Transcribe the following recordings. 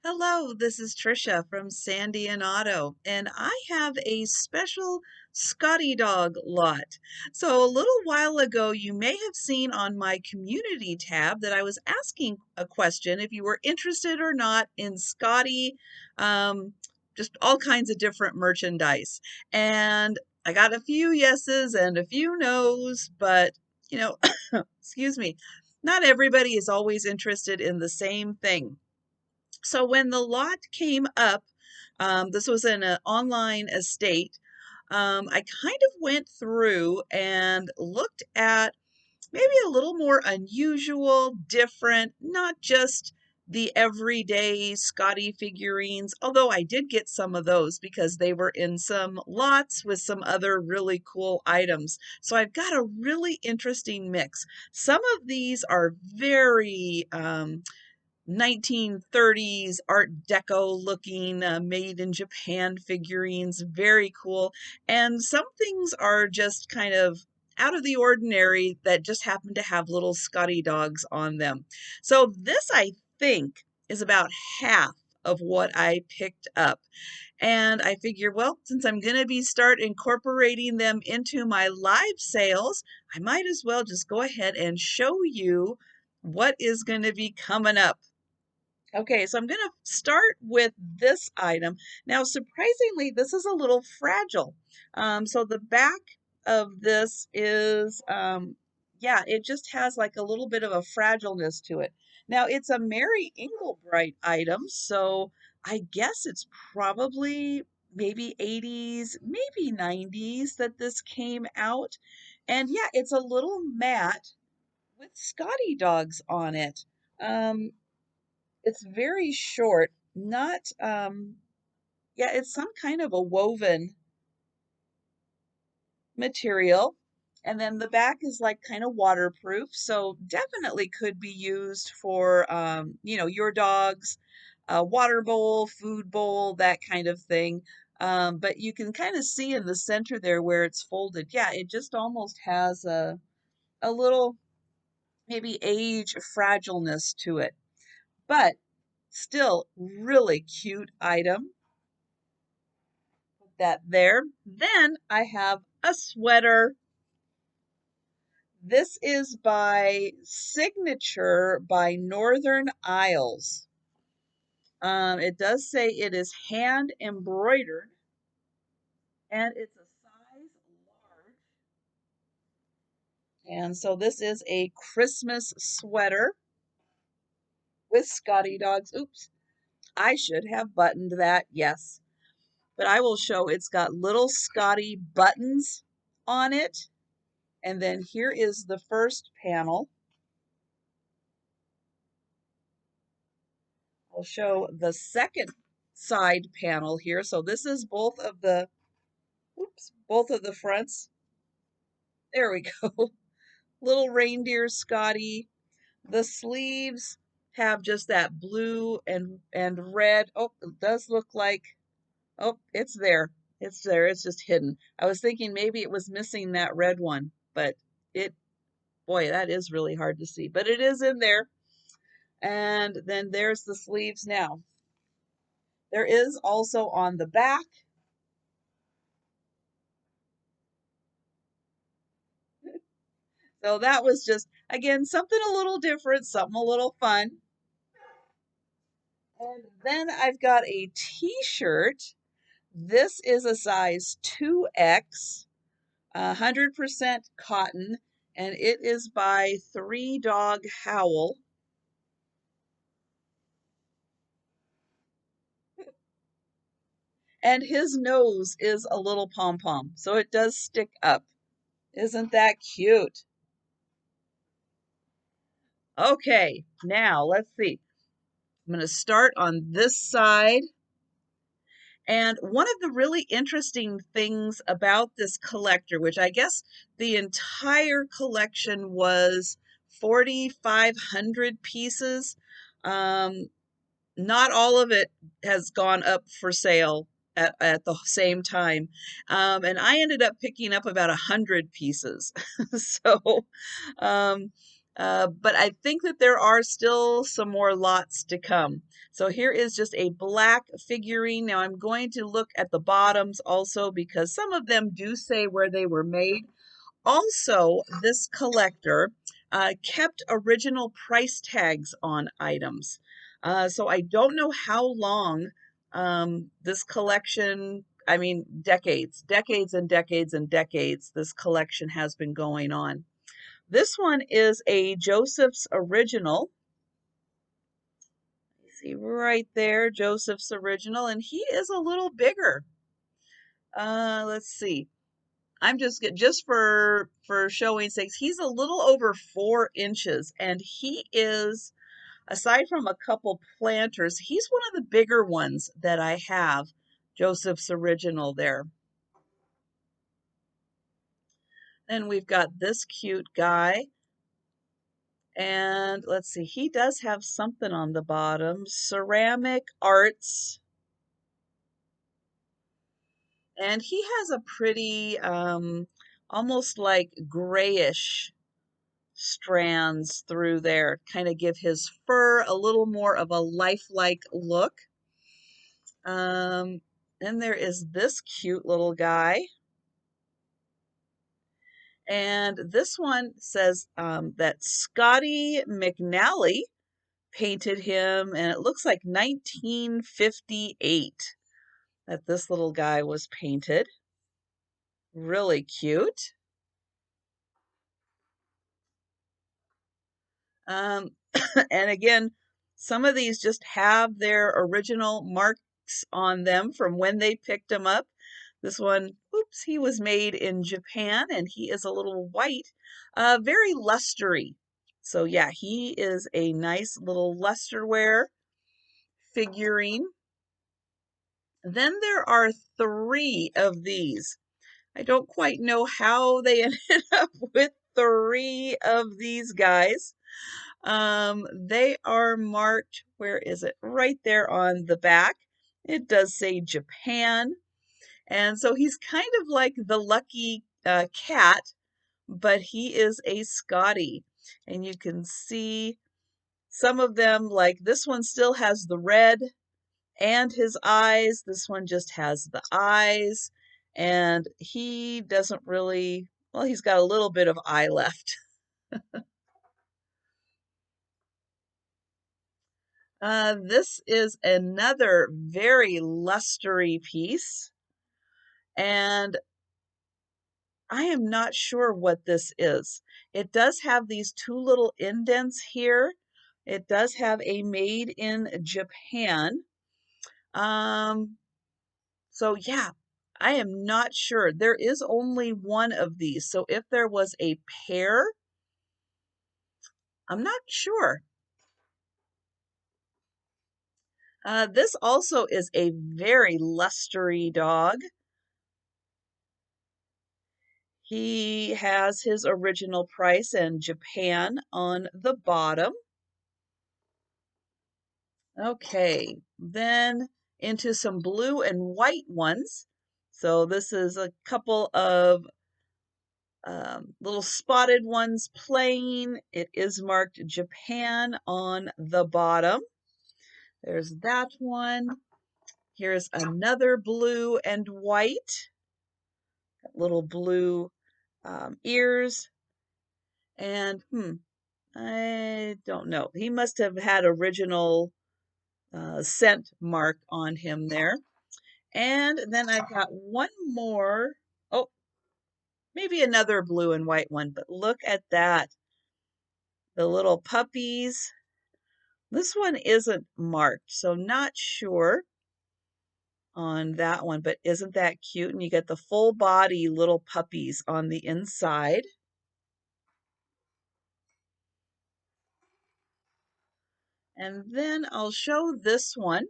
Hello, this is Trisha from Sandyandotto, and I have a special Scotty Dog lot. So, a little while ago, you may have seen on my community tab that I was asking a question if you were interested or not in Scotty, um, just all kinds of different merchandise. And I got a few yeses and a few nos, but you know, excuse me, not everybody is always interested in the same thing. So when the lot came up, this was in an online estate. I kind of went through and looked at maybe a little more unusual, different, not just the everyday Scotty figurines, although I did get some of those because they were in some lots with some other really cool items. So I've got a really interesting mix. Some of these are very 1930s Art Deco looking made in Japan figurines, very cool. And some things are just kind of out of the ordinary that just happen to have little Scotty dogs on them. So this, I think, is about half of what I picked up. And I figure, well, since I'm going to be start incorporating them into my live sales, I might as well just go ahead and show you what is going to be coming up. Okay, so I'm going to start with this item. Now, surprisingly, this is a little fragile. So the back of this is, yeah, it just has like a little bit of a fragileness to it. Now, it's a Mary Englebright item, so I guess it's probably maybe 80s, maybe 90s that this came out. And yeah, it's a little mat with Scotty dogs on it. Um, it's very short, not, yeah, it's some kind of a woven material. And then the back is like kind of waterproof, so definitely could be used for, your dog's water bowl, food bowl, that kind of thing. But you can kind of see in the center there where it's folded. Yeah, it just almost has a little maybe age fragileness to it, but still really cute item. That there. Then I have a sweater. This is by Signature by Northern Isles. It does say it is hand embroidered and it's a size large. And so this is a Christmas sweater with Scotty dogs. Oops, I should have buttoned that. Yes. But I will show it's got little Scotty buttons on it. And then here is the first panel. I'll show the second side panel here. So this is both of the, oops, both of the fronts. There we go. Little reindeer Scotty. The sleeves have just that blue and red. Oh, it does look like, oh, it's there. It's there. It's just hidden. I was thinking maybe it was missing that red one, but it, boy, that is really hard to see, but it is in there. And then there's the sleeves now. There is also on the back. So that was just, again, something a little different, something a little fun. And then I've got a t-shirt. This is a size 2X, 100% cotton, and it is by Three Dog Howl. And his nose is a little pom-pom, so it does stick up. Isn't that cute? Okay, now let's see. I'm going to start on this side. And one of the really interesting things about this collector, which I guess the entire collection was 4,500 pieces, um, not all of it has gone up for sale at the same time. And I ended up picking up about 100 pieces. So, um, But I think that there are still some more lots to come. So here is just a black figurine. Now I'm going to look at the bottoms also because some of them do say where they were made. Also, this collector kept original price tags on items. So I don't know how long this collection, I mean, decades and decades and decades, this collection has been going on. This one is a Josef's original. You see right there, Josef's original, and he is a little bigger. Let's see. I'm just for showing sakes, he's a little over 4 inches, and he is, aside from a couple planters, he's one of the bigger ones that I have. Joseph's original there. Then we've got this cute guy. And let's see, he does have something on the bottom. Ceramic Arts. And he has a pretty, almost like grayish strands through there, kind of give his fur a little more of a lifelike look. Then there is this cute little guy. And this one says that Scotty McNally painted him, and it looks like 1958 that this little guy was painted. Really cute. Um, and again, some of these just have their original marks on them from when they picked them up. This one, oops, he was made in Japan and he is a little white, very lustery. So yeah, he is a nice little lusterware figurine. Then there are 3 of these. I don't quite know how they ended up with 3 of these guys. They are marked, where is it? Right there on the back. It does say Japan. And so he's kind of like the lucky cat, but he is a Scotty. And you can see some of them, like this one still has the red and his eyes. This one just has the eyes. And he doesn't really, well, he's got a little bit of eye left. This is another very lustery piece, and I am not sure what this is. It does have these 2 little indents here. It does have a made in Japan. Um, so yeah, I am not sure. There is only one of these, so if there was a pair, I'm not sure. This also is a very lustery dog. He has his original price and Japan on the bottom. Okay, then into some blue and white ones. So this is a couple of little spotted ones plain. It is marked Japan on the bottom. There's that one. Here's another blue and white. Little blue ears. And I don't know. He must have had original scent mark on him there. And then I've got one more. Oh, maybe another blue and white one, but look at that. The little puppies. This one isn't marked, so not sure on that one, but isn't that cute? And you get the full body little puppies on the inside. And then I'll show this one.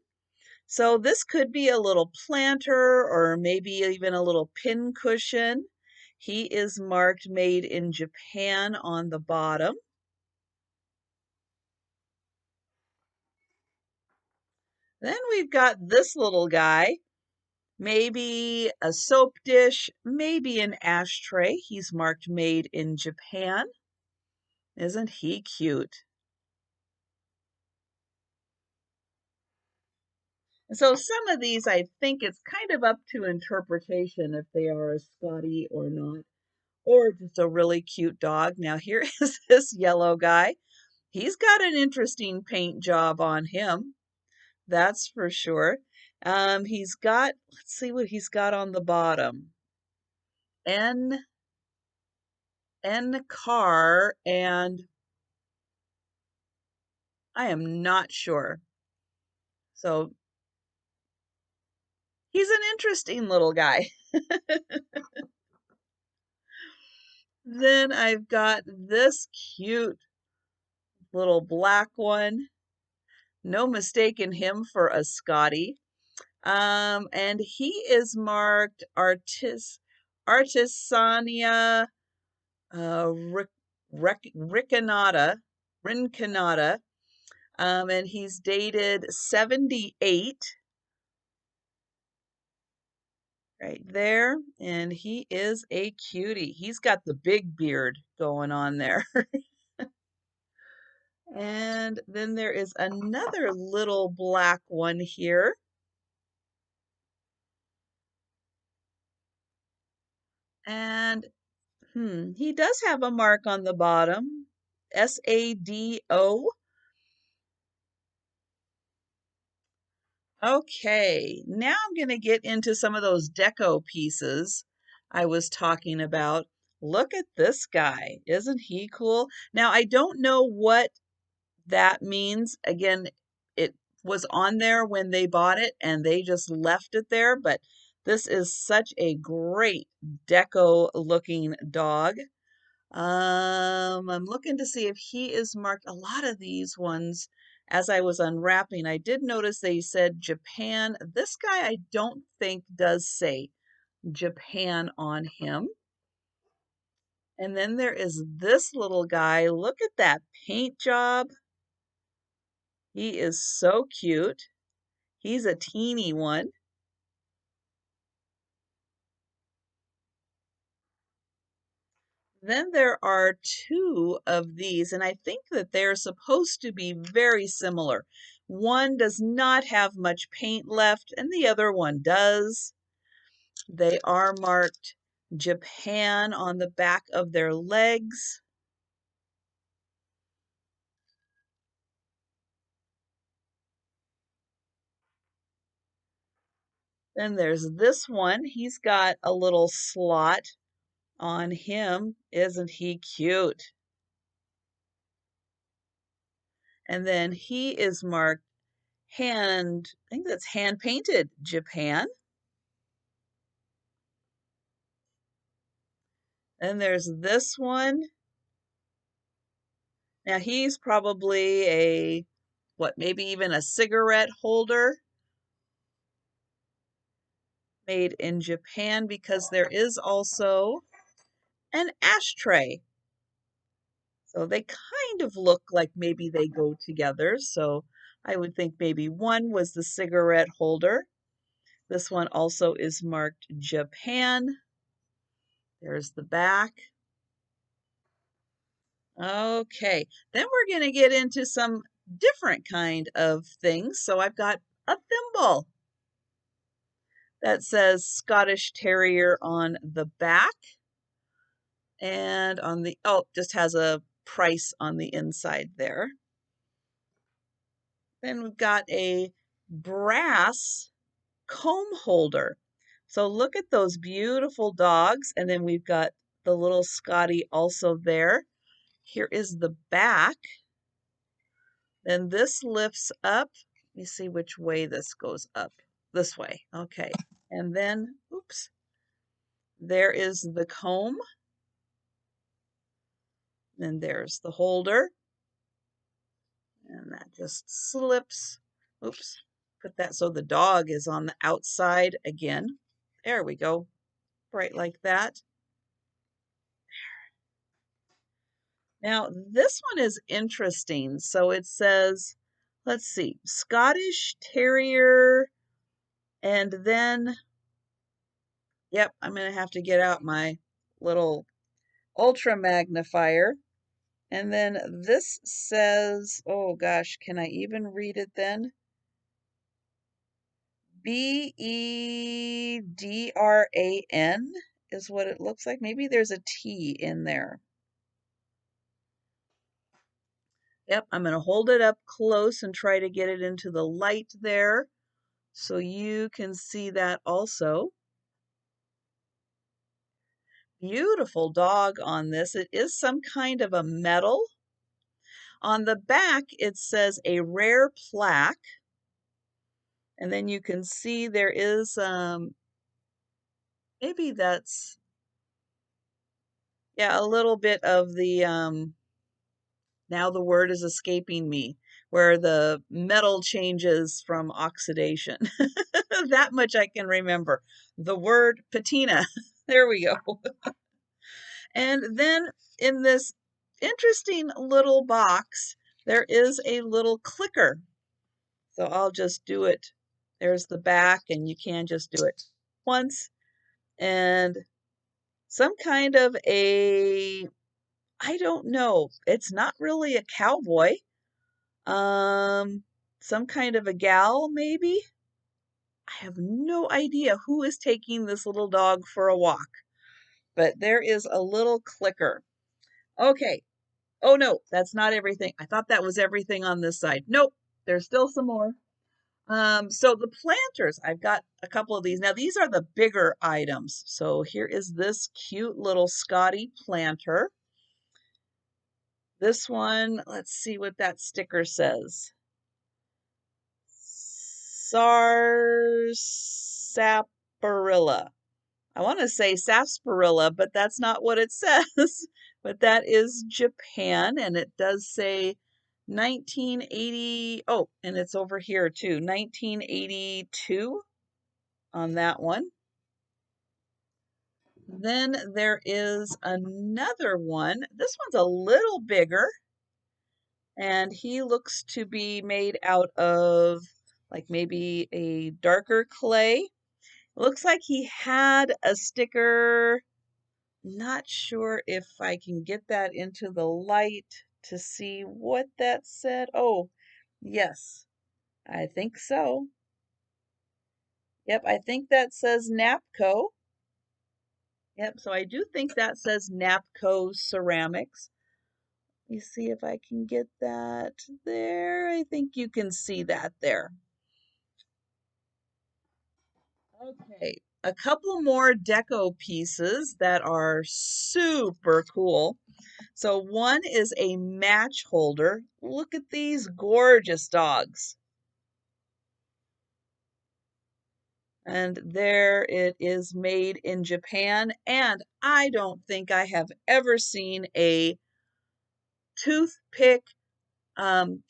So this could be a little planter or maybe even a little pin cushion. He is marked made in Japan on the bottom. Then we've got this little guy, maybe a soap dish, maybe an ashtray. He's marked made in Japan. Isn't he cute? And so some of these, I think it's kind of up to interpretation if they are a Scotty or not, or just a really cute dog. Now here is this yellow guy. He's got an interesting paint job on him, that's for sure. He's got, let's see what he's got on the bottom. N car, and I am not sure. So he's an interesting little guy. Then I've got this cute little black one. No mistaking him for a Scotty. And he is marked Artisania Rinconata. And he's dated 78 right there. And he is a cutie. He's got the big beard going on there. And then there is another little black one here. And he does have a mark on the bottom. SADO. Okay, now I'm going to get into some of those deco pieces I was talking about. Look at this guy. Isn't he cool? Now, I don't know what that means. Again, it was on there when they bought it and they just left it there, but this is such a great deco looking dog. I'm looking to see if he is marked. A lot of these ones, as I was unwrapping, I did notice they said Japan. This guy I don't think does say Japan on him. And then there is this little guy. Look at that paint job. He is so cute. He's a teeny one. Then there are two of these, and I think that they're supposed to be very similar. One does not have much paint left, and the other one does. They are marked Japan on the back of their legs. Then there's this one. He's got a little slot on him. Isn't he cute? And then he is marked I think that's hand painted Japan. And there's this one. Now he's probably maybe even a cigarette holder made in Japan, because there is also an ashtray. So they kind of look like maybe they go together. So I would think maybe one was the cigarette holder. This one also is marked Japan. There's the back. Okay, then we're going to get into some different kind of things. So I've got a thimble that says Scottish Terrier on the back, and on the, oh, just has a price on the inside there. Then we've got a brass comb holder. So look at those beautiful dogs, and then we've got the little Scotty also there. Here is the back. Then this lifts up. Let me see which way this goes up. This way. Okay. And then, oops, there is the comb. Then there's the holder. And that just slips. Oops. Put that so the dog is on the outside again. There we go. Right like that. Now, this one is interesting. So it says, let's see, Scottish Terrier, and then, yep, I'm going to have to get out my little ultra magnifier And then this says, oh gosh, can I even read it then? Bedran is what it looks like. Maybe there's a T in there. Yep, I'm going to hold it up close and try to get it into the light there so you can see that also. Beautiful dog on this. It is some kind of a metal. On the back, it says a rare plaque. And then you can see there is, maybe that's, yeah, a little bit of the, now the word is escaping me, where the metal changes from oxidation. That much I can remember. The word patina. There we go. And then in this interesting little box, there is a little clicker. So I'll just do it. There's the back, and you can just do it once. And some kind of a, I don't know, it's not really a cowboy. Some kind of a gal, maybe? I have no idea who is taking this little dog for a walk, but there is a little clicker. Okay. Oh no, that's not everything. I thought that was everything on this side. Nope, there's still some more. So the planters, I've got a couple of these. Now these are the bigger items. So here is this cute little Scotty Planter. This one, let's see what that sticker says. Sarsaparilla. I want to say sarsaparilla, but that's not what it says. But that is Japan, and it does say 1980. Oh, and it's over here too, 1982 on that one. Then there is another one. This one's a little bigger, and he looks to be made out of like maybe a darker clay. Looks like he had a sticker. Not sure if I can get that into the light to see what that said. Oh, yes, I think so. Yep, I think that says NAPCO. Yep, so I do think that says NAPCO Ceramics. Let me see if I can get that there. I think you can see that there. Okay, a couple more deco pieces that are super cool. So one is a match holder. Look at these gorgeous dogs. And there it is, made in Japan. And I don't think I have ever seen a toothpick,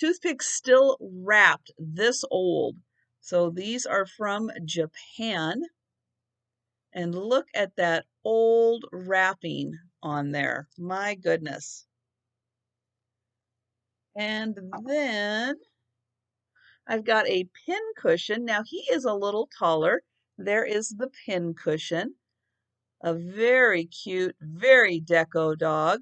toothpick still wrapped this old. So these are from Japan. And look at that old wrapping on there. My goodness. And then I've got a pin cushion. Now he is a little taller. There is the pin cushion. A very cute, very deco dog.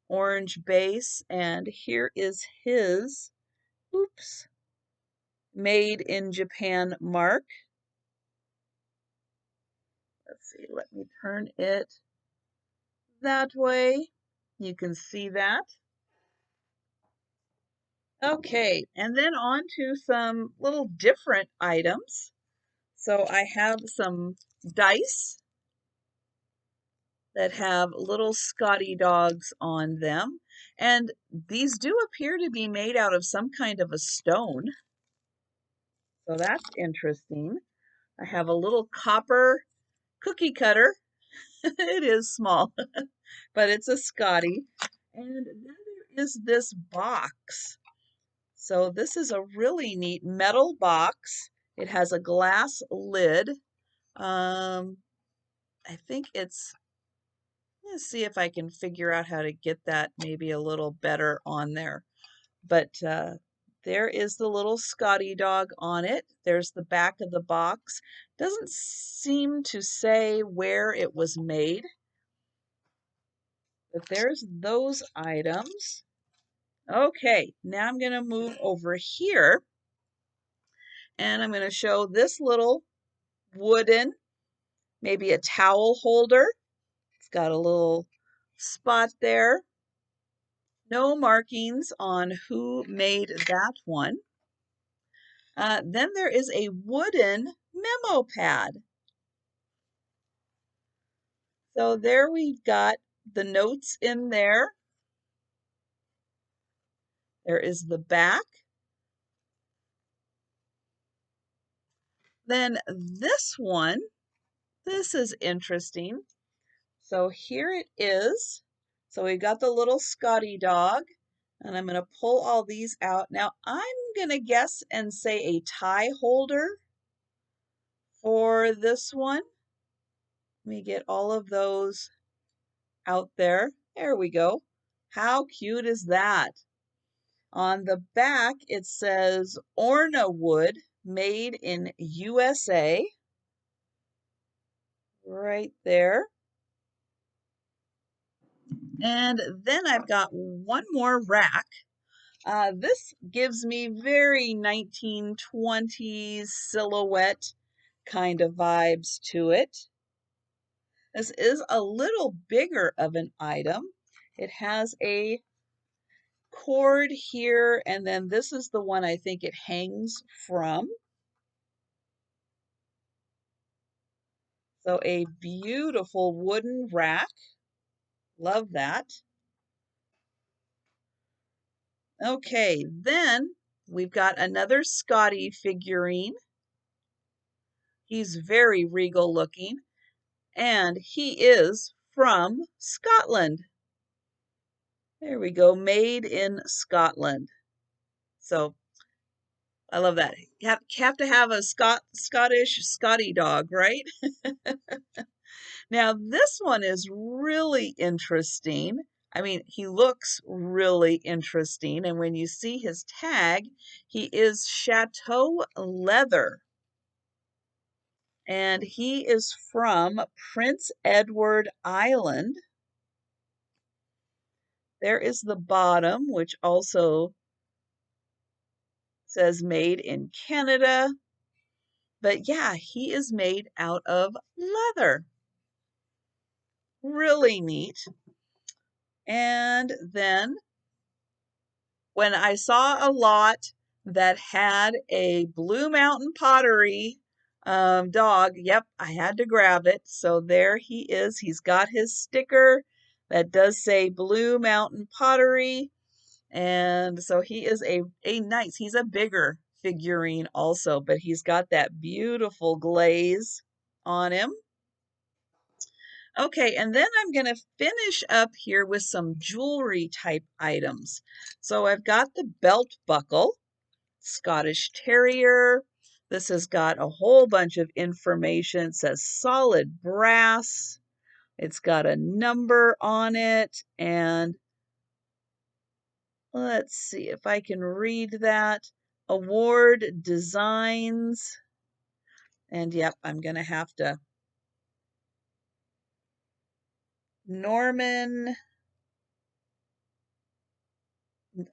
Orange base. And here is his, oops, made in Japan mark. Let's see, let me turn it that way. You can see that. Okay, and then on to some little different items. So I have some dice that have little Scotty dogs on them. And these do appear to be made out of some kind of a stone. So that's interesting. I have a little copper cookie cutter. It is small, but it's a Scotty. And then there is this box. So this is a really neat metal box. It has a glass lid. I think it's, let's see if I can figure out how to get that maybe a little better on there. But there is the little Scotty dog on it. There's the back of the box. Doesn't seem to say where it was made. But there's those items. Okay, now I'm going to move over here and I'm going to show this little wooden, maybe a towel holder. It's got a little spot there. No markings on who made that one. Then there is a wooden memo pad. So there we've got the notes in there. There is the back. Then this one, this is interesting. So here it is. So we've got the little Scotty dog, and I'm going to pull all these out. Now I'm going to guess and say a tie holder for this one. Let me get all of those out there. There we go. How cute is that? On the back, it says Orna wood made in USA. Right there. And then I've got one more rack. This gives me very 1920s silhouette kind of vibes to it. This is a little bigger of an item. It has a cord here, and then this is the one I think it hangs from. So a beautiful wooden rack. Love that. Okay, then we've got another Scotty figurine. He's very regal looking, and he is from Scotland. There we go, made in Scotland. So I love that. You have to have a Scottish Scotty dog, right? Now this one is really interesting. I mean, he looks really interesting, and when you see his tag, he is Chateau Leather. And he is from Prince Edward Island. There is the bottom, which also says made in Canada. But yeah, he is made out of leather. Really neat. And then when I saw a lot that had a Blue Mountain Pottery dog, yep, I had to grab it. So there he is. He's got his sticker that does say Blue Mountain Pottery. And so he is a nice, he's a bigger figurine also, but he's got that beautiful glaze on him. Okay, and then I'm going to finish up here with some jewelry type items. So I've got the belt buckle, Scottish Terrier. This has got a whole bunch of information. It says solid brass. It's got a number on it, and let's see if I can read that. Award designs. And yep, I'm going to have to. Norman,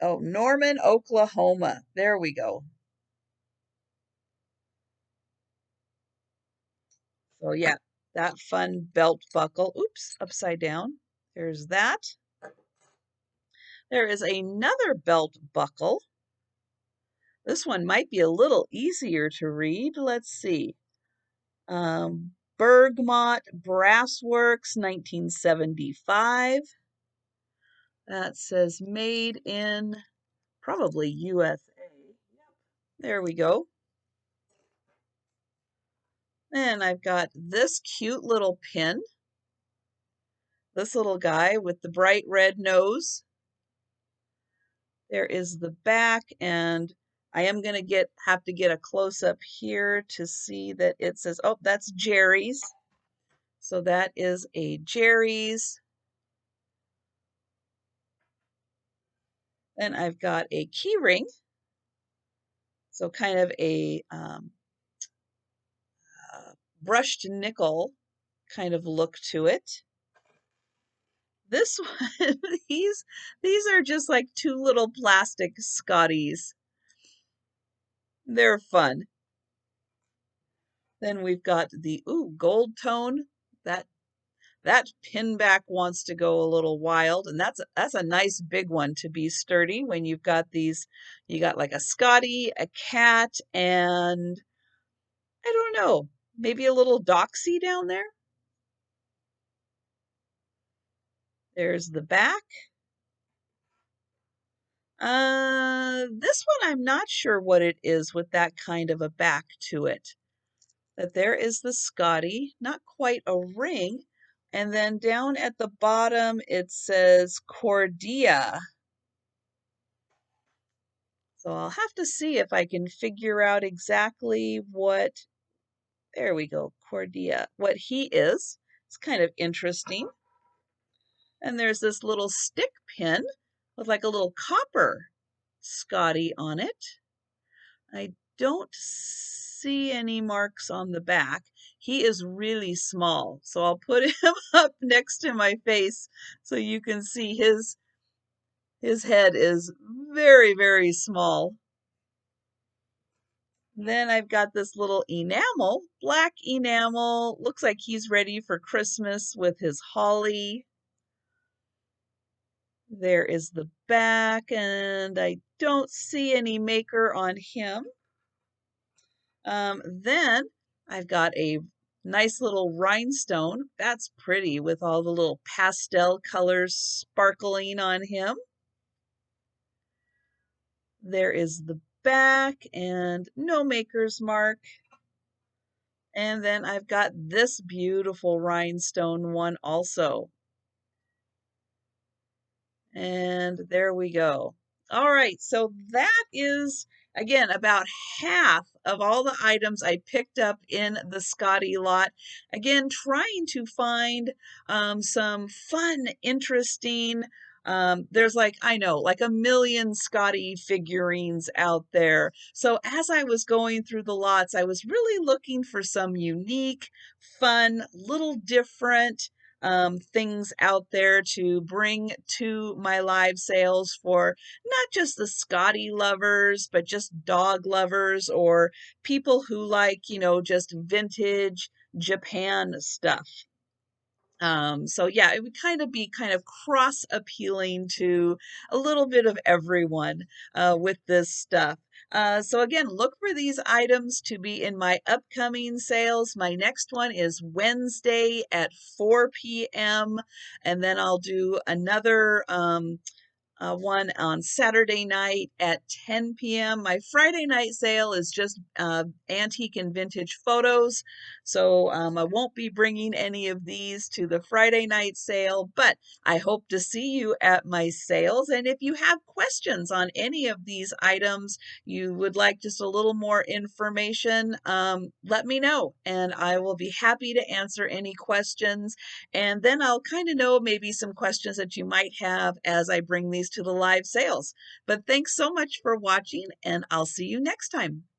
Oklahoma. There we go. So yeah, that fun belt buckle. Oops, upside down. There's that. There is another belt buckle. This one might be a little easier to read. Let's see. Bergmont Brassworks, 1975. That says made in probably USA. There we go. And I've got this cute little pin. This little guy with the bright red nose. There is the back, and I am going to have to get a close-up here to see that it says, oh, that's Jerry's. So that is a Jerry's. Then I've got a key ring. So kind of a brushed nickel kind of look to it. This one, these are just like two little plastic Scotties. They're fun. Then we've got the gold tone. That that pinback wants to go a little wild, and that's a nice big one to be sturdy when you've got these. You got like a Scotty, a cat, and I don't know, maybe a little doxy down there. There's the back. This one I'm not sure what it is with that kind of a back to it. But there is the Scotty, not quite a ring. And then down at the bottom it says Cordia. So I'll have to see if I can figure out exactly what, there we go, Cordia, what he is. It's kind of interesting. And there's this little stick pin with like a little copper Scotty on it. I don't see any marks on the back. He is really small, so I'll put him up next to my face so you can see his head is very, very small. Then I've got this little enamel, black enamel. Looks like he's ready for Christmas with his holly. There is the back, and I don't see any maker on him. Then I've got a nice little rhinestone. That's pretty with all the little pastel colors sparkling on him. There is the back and no maker's mark. And then I've got this beautiful rhinestone one also. And there we go. All right, so that is, again, about half of all the items I picked up in the Scotty lot. Again, trying to find some fun, interesting, there's like, I know, like a million Scotty figurines out there. So as I was going through the lots, I was really looking for some unique, fun, little different things out there to bring to my live sales for not just the Scotty lovers, but just dog lovers or people who like, just vintage Japan stuff. So yeah, it would kind of be kind of cross appealing to a little bit of everyone with this stuff. So again, look for these items to be in my upcoming sales. My next one is Wednesday at 4 p.m. And then I'll do another one on Saturday night at 10 p.m. My Friday night sale is just antique and vintage photos. So I won't be bringing any of these to the Friday night sale, but I hope to see you at my sales. And if you have questions on any of these items, you would like just a little more information, let me know and I will be happy to answer any questions. And then I'll kind of know maybe some questions that you might have as I bring these to the live sales. But thanks so much for watching, and I'll see you next time.